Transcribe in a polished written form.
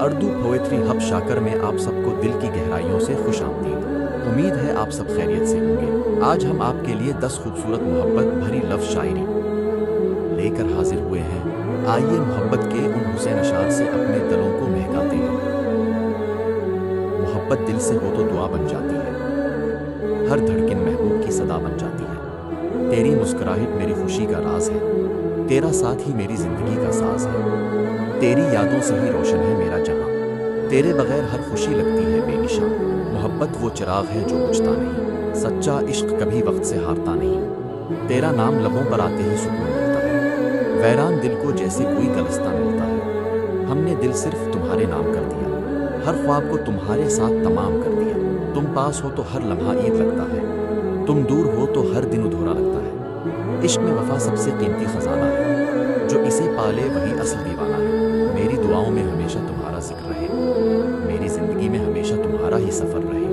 Urdu poetry hub شاکر میں آپ سب کو دل کی گہرائیوں سے خوش آمدید۔ امید ہے آپ سب خیریت سے ہوں گے۔ آج ہم آپ کے لیے 10 خوبصورت محبت بھری لفظ شاعری لے کر حاضر ہوئے ہیں۔ آئیے محبت کے ان حسین اشعار سے اپنے دلوں کو مہکاتے ہیں۔ محبت دل سے ہو تو دعا بن جاتی ہے، ہر دھڑکن محبوب کی صدا بن جاتی ہے۔ تیری مسکراہٹ میری خوشی کا راز ہے، تیرا ساتھ ہی میری زندگی کا ساز ہے۔ تیری یادوں سے ہی روشن ہے میرا جہاں، تیرے بغیر ہر خوشی لگتی ہے بے نشاں۔ محبت وہ چراغ ہے جو بجھتا نہیں، سچا عشق کبھی وقت سے ہارتا نہیں۔ تیرا نام لبوں پر آتے ہی سکون ملتا ہے، ویران دل کو جیسے کوئی گلستہ ملتا ہے۔ ہم نے دل صرف تمہارے نام کر دیا، ہر خواب کو تمہارے ساتھ تمام کر دیا۔ تم پاس ہو تو ہر لمحہ عید لگتا ہے، تم دور ہو تو ہر دن ادھورا لگتا ہے۔ عشق میں وفا سب سے قیمتی خزانہ ہے، جو اسے پالے وہی اصل دیوانہ ہے۔ میری دعاؤں میں ہمیشہ تمہارا ذکر رہے، میری زندگی میں ہمیشہ تمہارا ہی سفر رہے۔